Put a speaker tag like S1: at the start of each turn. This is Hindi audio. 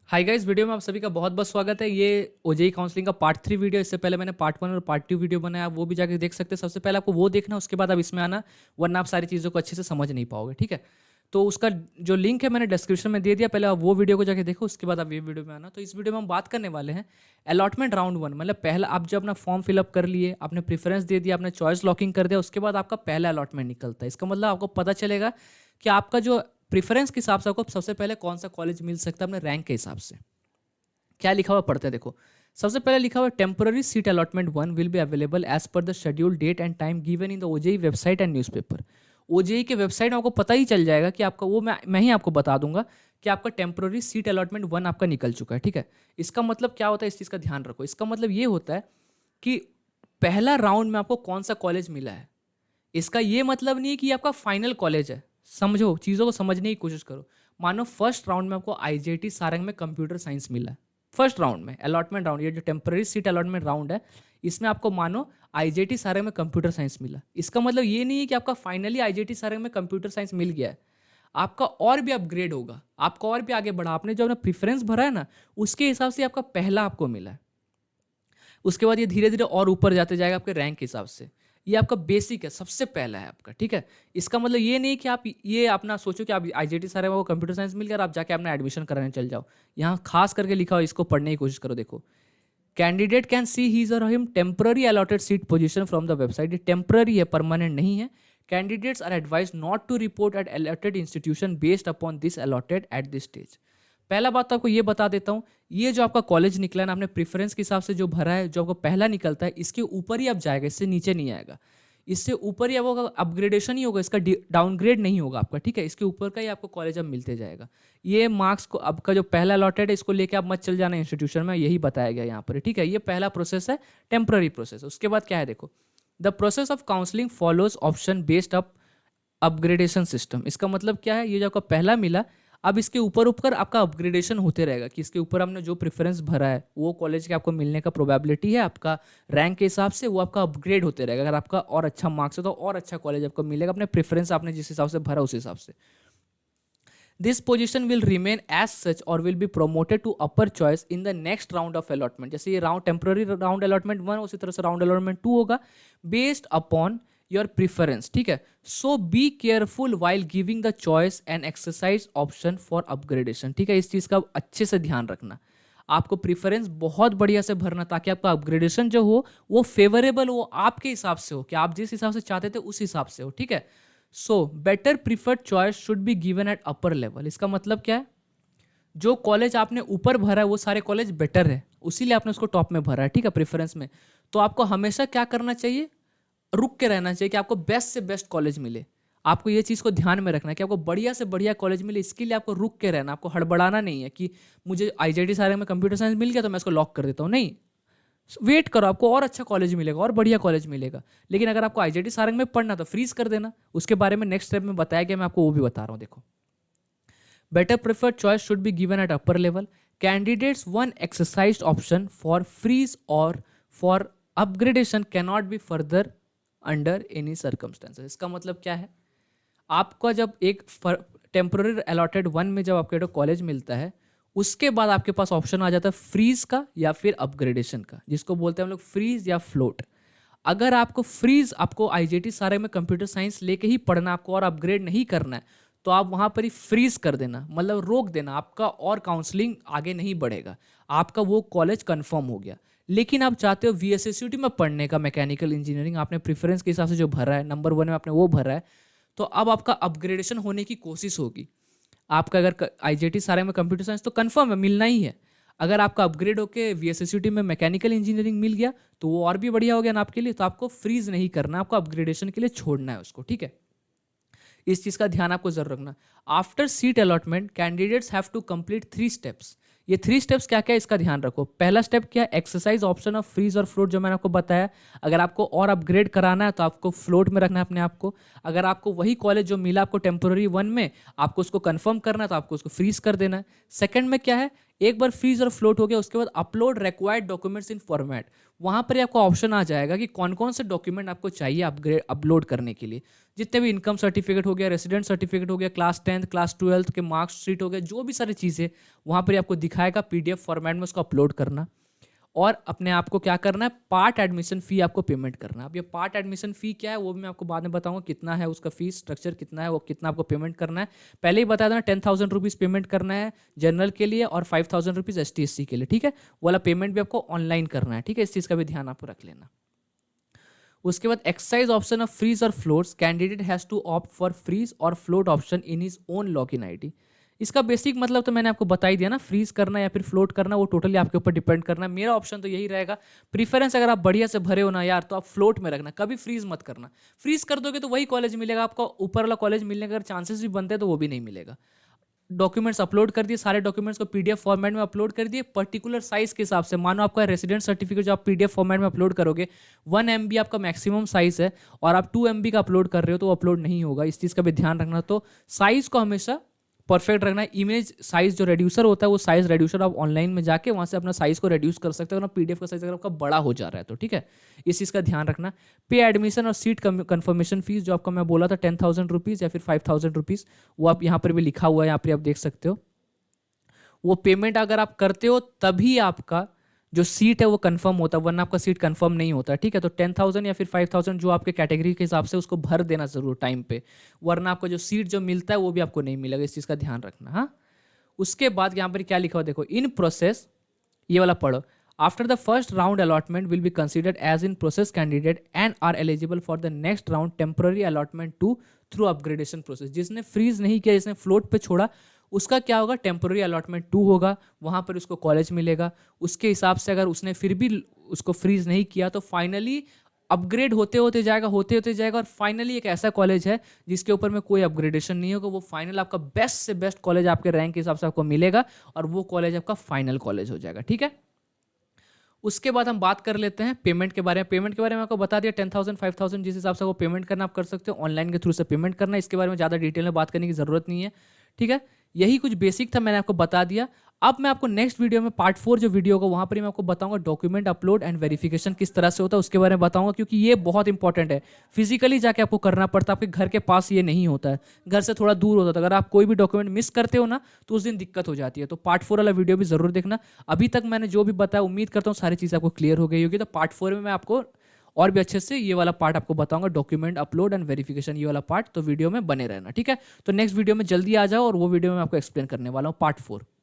S1: हाय गाइस, वीडियो में आप सभी का बहुत बहुत स्वागत है। ये ओजेई काउंसलिंग का पार्ट 3 वीडियो। इससे पहले मैंने पार्ट 1 और पार्ट 2 वीडियो बनाया, आप वो भी जाके देख सकते हैं। सबसे पहले आपको वो देखना, उसके बाद आप इसमें आना, वरना आप सारी चीज़ों को अच्छे से समझ नहीं पाओगे। ठीक है, तो उसका जो लिंक है मैंने डिस्क्रिप्शन में दे दिया, पहले आप वो वीडियो को जाके देखो, उसके बाद आप ये वीडियो में आना। तो इस वीडियो में हम बात करने वाले हैं अलॉटमेंट राउंड 1। मतलब पहला आप जब अपना फॉर्म फिलअप कर लिए, आपने प्रेफरेंस दे दिया, आपने चॉइस लॉकिंग कर दिया, उसके बाद आपका पहला अलॉटमेंट निकलता है। इसका मतलब आपको पता चलेगा कि आपका जो प्रेफरेंस के हिसाब से आपको सबसे पहले कौन सा कॉलेज मिल सकता है अपने रैंक के हिसाब से। क्या लिखा हुआ पढ़ते हैं, देखो। सबसे पहले लिखा हुआ temporary seat allotment 1 will be available as per the schedule date and time given in the OJEE website and newspaper. OJEE के वेबसाइट में आपको पता ही चल जाएगा कि आपका वो मैं ही आपको बता दूंगा कि आपका टेम्पररी सीट अलॉटमेंट 1 आपका निकल चुका है। ठीक है, इसका मतलब क्या होता है, इस चीज़ का ध्यान रखो। इसका मतलब ये होता है कि पहला राउंड में आपको कौन सा कॉलेज मिला है। इसका ये मतलब नहीं है कि ये आपका फाइनल कॉलेज है। समझो, चीज़ों को समझने की कोशिश करो। मानो फर्स्ट राउंड में आपको आईजीआईटी सारंग में कंप्यूटर साइंस मिला है। फर्स्ट राउंड में अलॉटमेंट राउंड, ये जो टेम्पररी सीट अलॉटमेंट राउंड है, इसमें आपको मानो आईजीआईटी सारंग में कंप्यूटर साइंस मिला। इसका मतलब ये नहीं है कि आपका फाइनली आईजीआईटी सारंग में कंप्यूटर साइंस मिल गया है। आपका और भी अपग्रेड होगा, आपका और भी आगे बढ़ा। आपने जो अपना प्रेफरेंस भरा है ना, उसके हिसाब से आपका पहला आपको मिला है। उसके बाद ये धीरे धीरे और ऊपर जाते जाएगा आपके रैंक के हिसाब से। ये आपका बेसिक है, सबसे पहला है आपका। ठीक है, इसका मतलब ये नहीं कि आप ये अपना सोचो कि आप आईजीआईटी सारे में वो कंप्यूटर साइंस मिल गया और आप जाके अपना एडमिशन कराने चल जाओ। यहाँ खास करके लिखा हो, इसको पढ़ने की कोशिश करो। देखो, कैंडिडेट कैन सी हीज और him temporary allotted seat position from the website. ये टेम्पररी है, परमानेंट नहीं है। Candidates are advise not to report at allotted institution based upon this allotted at this stage. पहला बात तो आपको ये बता देता हूँ, ये जो आपका कॉलेज निकला है ना, आपने प्रेफरेंस के हिसाब से जो भरा है, जो आपको पहला निकलता है, इसके ऊपर ही आप जाएगा, इससे नीचे नहीं आएगा। इससे ऊपर ही आपका अपग्रेडेशन ही होगा, इसका डाउनग्रेड नहीं होगा आपका। ठीक है, इसके ऊपर का ही आपको कॉलेज अब मिलते जाएगा। ये मार्क्स को आपका जो पहला अलॉटेड है, इसको लेके आप मत चल जाना इंस्टीट्यूशन में, यही बताया गया यहाँ पर। ठीक है, ये पहला प्रोसेस है, टेम्पररी प्रोसेस। उसके बाद क्या है, देखो, the process of counselling follows option based up upgradation system. इसका मतलब क्या है, ये जो आपका पहला मिला, अब इसके ऊपर ऊपर आपका अपग्रेडेशन होते रहेगा कि इसके ऊपर आपने जो प्रेफरेंस भरा है, वो कॉलेज के आपको मिलने का प्रोबेबिलिटी है आपका रैंक के हिसाब से, वो आपका अपग्रेड होते रहेगा। अगर आपका और अच्छा मार्क्स है तो और अच्छा कॉलेज आपको मिलेगा, अपने प्रेफरेंस आपने जिस हिसाब से भरा उस हिसाब से। This position will remain as such or will be promoted to upper choice in the next round of allotment. जैसे ये राउंड टेम्पररी राउंड अलॉटमेंट 1, उसी तरह से राउंड अलॉटमेंट 2 होगा, बेस्ड अपॉन योर प्रिफरेंस। ठीक है, so be careful while giving the choice and exercise option for upgradation. ठीक है, इस चीज का अच्छे से ध्यान रखना। आपको प्रिफरेंस बहुत बढ़िया से भरना, ताकि आपका अपग्रेडेशन जो हो वो फेवरेबल हो, आपके हिसाब से हो, कि आप जिस हिसाब से चाहते थे उस हिसाब से हो। ठीक है, so better preferred choice should be given at upper level. इसका मतलब क्या है, जो कॉलेज आपने ऊपर भरा है वो सारे कॉलेज बेटर है, उसीलिए आपने उसको टॉप में भरा है। ठीक है, प्रेफरेंस में। तो आपको हमेशा क्या करना चाहिए, रुक के रहना चाहिए कि आपको बेस्ट से बेस्ट कॉलेज मिले। आपको ये चीज़ को ध्यान में रखना है कि आपको बढ़िया से बढ़िया कॉलेज मिले, इसके लिए आपको रुक के रहना। आपको हड़बड़ाना नहीं है कि मुझे आईजीआईटी सारे में कंप्यूटर साइंस मिल गया तो मैं इसको लॉक कर देता हूँ। नहीं, वेट करो, आपको और अच्छा कॉलेज मिलेगा और बढ़िया कॉलेज मिलेगा। लेकिन अगर आपको आईजीआईटी सारंग में पढ़ना तो फ्रीज कर देना। उसके बारे में नेक्स्ट स्टेप में बताया गया, मैं आपको वो भी बता रहा हूँ। देखो, better preferred choice should be given at upper level. Candidates once exercise option for freeze or for upgradation cannot be further under any circumstances. इसका मतलब क्या है, आपका जब एक टेम्पररी अलॉटेड 1 में जब आपको कॉलेज मिलता है, उसके बाद आपके पास ऑप्शन आ जाता है फ्रीज का या फिर अपग्रेडेशन का, जिसको बोलते हैं हम लोग फ्रीज या फ्लोट। अगर आपको फ्रीज, आपको आईजीआईटी सारे में कंप्यूटर साइंस लेके ही पढ़ना, आपको और अपग्रेड नहीं करना है, तो आप वहां पर ही फ्रीज कर देना, मतलब रोक देना, आपका और काउंसलिंग आगे नहीं बढ़ेगा, आपका वो कॉलेज कंफर्म हो गया। लेकिन आप चाहते हो वीएसएसयूटी में पढ़ने का, मैकेनिकल इंजीनियरिंग, आपने प्रेफरेंस के हिसाब से जो भरा है, नंबर 1 में आपने वो भरा है, तो अब आपका अपग्रेडेशन होने की कोशिश होगी। आपका अगर आईजीआईटी सारे में कंप्यूटर साइंस तो कंफर्म है, मिलना ही है। अगर आपका अपग्रेड होकर वीएसएसयूटी में मैकेनिकल इंजीनियरिंग मिल गया तो वो और भी बढ़िया हो गया ना आपके लिए। तो आपको फ्रीज नहीं करना, आपको अपग्रेडेशन के लिए छोड़ना है उसको। ठीक है, इस चीज का ध्यान आपको जरूर रखना। After seat allotment candidates have to complete 3 steps. ये 3 स्टेप्स क्या क्या, इसका ध्यान रखो। पहला स्टेप क्या, exercise option of freeze or float, जो मैंने आपको बताया। अगर आपको और अपग्रेड कराना है तो आपको फ्लोट में रखना है अपने आप को। अगर आपको वही कॉलेज जो मिला आपको टेम्पोररी 1 में, आपको उसको कंफर्म करना है तो आपको उसको फ्रीज कर देना है। सेकंड में क्या है, एक बार फ्रीज और फ्लोट हो गया उसके बाद upload required documents in format, वहां पर आपको ऑप्शन आ जाएगा कि कौन कौन से डॉक्यूमेंट आपको चाहिए अपग्रेड अपलोड करने के लिए। जितने भी इनकम सर्टिफिकेट हो गया, रेसिडेंट सर्टिफिकेट हो गया, क्लास 10th क्लास 12th के मार्क्सशीट हो गया, जो भी सारी चीज़ें वहां पर आपको दिखाएगा पीडीएफ फॉर्मेट में, उसको अपलोड करना। और अपने आप को क्या करना है, पार्ट एडमिशन फ़ी आपको पेमेंट करना है। अब ये पार्ट एडमिशन फ़ी क्या है वो भी मैं आपको बाद में बताऊंगा कितना है, उसका फीस स्ट्रक्चर कितना है, वो कितना आपको पेमेंट करना है। पहले ही बता देना 10,000 रुपीज़ पेमेंट करना है जनरल के लिए और 5,000 रुपीज़ ST SC के लिए, ठीक है। वो वाला पेमेंट भी आपको ऑनलाइन करना है, ठीक है। इस चीज़ का भी ध्यान आपको रख लेना। उसके बाद exercise option of freeze or floats, candidate has to opt for freeze or float option in his own login ID. इसका बेसिक मतलब तो मैंने आपको बता ही दिया ना, फ्रीज करना या फिर फ्लोट करना वो टोटली आपके ऊपर डिपेंड करना है। मेरा ऑप्शन तो यही रहेगा, प्रीफरेंस अगर आप बढ़िया से भरे हो ना यार तो आप फ्लोट में रखना, कभी फ्रीज मत करना। फ्रीज कर दोगे तो वही कॉलेज मिलेगा आपको, ऊपर वाला कॉलेज मिलने का अगर चांसेस भी बनते हैं तो वो भी नहीं मिलेगा। डॉक्यूमेंट्स अपलोड कर दिए, सारे डॉक्यूमेंट्स को पीडीएफ फॉर्मेट में अपलोड कर दिए पर्टिकुलर साइज के हिसाब से। मानो आपका रेसिडेंट सर्टिफिकेट जो आप पीडीएफ फॉर्मेट में अपलोड करोगे 1 MB आपका मैक्सिमम साइज है और आप 2 MB का अपलोड कर रहे हो तो वो अपलोड नहीं होगा, इस चीज़ का भी ध्यान रखना। तो साइज को हमेशा परफेक्ट रखना है। इमेज साइज जो रेड्यूसर होता है वो साइज रेड्यूसर आप ऑनलाइन में जाके वहाँ से अपना साइज को रेड्यूस कर सकते हो ना, पीडीएफ का साइज अगर आपका बड़ा हो जा रहा है तो, ठीक है। इस चीज़ का ध्यान रखना। पे एडमिशन और सीट कंफर्मेशन फीस जो आपका मैं बोला था 10,000 रुपीज़ या फिर 5,000 रुपीज़, वो आप यहाँ पर भी लिखा हुआ है, यहाँ पर आप देख सकते हो। वो पेमेंट अगर आप करते हो तभी आपका जो सीट है वो कंफर्म होता है, वरना आपका सीट कंफर्म नहीं होता, ठीक है। तो 10,000 या फिर 5,000 जो आपके कैटेगरी के हिसाब से उसको भर देना जरूर टाइम पे, वरना आपको जो सीट जो मिलता है वो भी आपको नहीं मिलेगा, इस चीज़ का ध्यान रखना। हाँ, उसके बाद यहाँ पर क्या लिखा हुआ देखो, इन प्रोसेस, ये वाला पढ़ो। After the first round allotment will be considered as in process candidate and are eligible for the next round temporary allotment to through upgradation process. जिसने फ्रीज नहीं किया, जिसने फ्लोट पे छोड़ा, उसका क्या होगा, टेम्पररी अलॉटमेंट 2 होगा, वहाँ पर उसको कॉलेज मिलेगा। उसके हिसाब से अगर उसने फिर भी उसको फ्रीज नहीं किया तो फाइनली अपग्रेड होते होते जाएगा, होते होते जाएगा, और फाइनली एक ऐसा कॉलेज है जिसके ऊपर में कोई अपग्रेडेशन नहीं होगा, वो फाइनल आपका बेस्ट से बेस्ट कॉलेज आपके रैंक के हिसाब से आपको मिलेगा और वो कॉलेज आपका फाइनल कॉलेज हो जाएगा, ठीक है। उसके बाद हम बात कर लेते हैं पेमेंट के बारे में। पेमेंट के बारे में आपको बता दिया 10,000 5,000 जिस हिसाब से वो पेमेंट करना आप कर सकते हो, ऑनलाइन के थ्रू से पेमेंट करना, इसके बारे में ज़्यादा डिटेल में बात करने की ज़रूरत नहीं है, ठीक है। यही कुछ बेसिक था, मैंने आपको बता दिया। अब मैं आपको नेक्स्ट वीडियो में पार्ट 4 जो वीडियो होगा वहाँ पर ही मैं आपको बताऊंगा डॉक्यूमेंट अपलोड एंड वेरिफिकेशन किस तरह से होता है, उसके बारे में बताऊंगा, क्योंकि ये बहुत इंपॉर्टेंट है। फिजिकली जाके आपको करना पड़ता है, आपके घर के पास ये नहीं होता है, घर से थोड़ा दूर होता है। अगर आप कोई भी डॉक्यूमेंट मिस करते हो ना तो उस दिन दिक्कत हो जाती है। तो पार्ट 4 वाला वीडियो भी जरूर देखना। अभी तक मैंने जो भी बताया उम्मीद करता हूँ सारी चीज़ आपको क्लियर हो गई होगी। तो पार्ट 4 में मैं आपको और भी अच्छे से ये वाला पार्ट आपको बताऊंगा, डॉक्यूमेंट अपलोड एंड वेरिफिकेशन, ये वाला पार्ट। तो वीडियो में बने रहना, ठीक है। तो नेक्स्ट वीडियो में जल्दी आ जाओ और वो वीडियो में आपको एक्सप्लेन करने वाला हूँ पार्ट 4।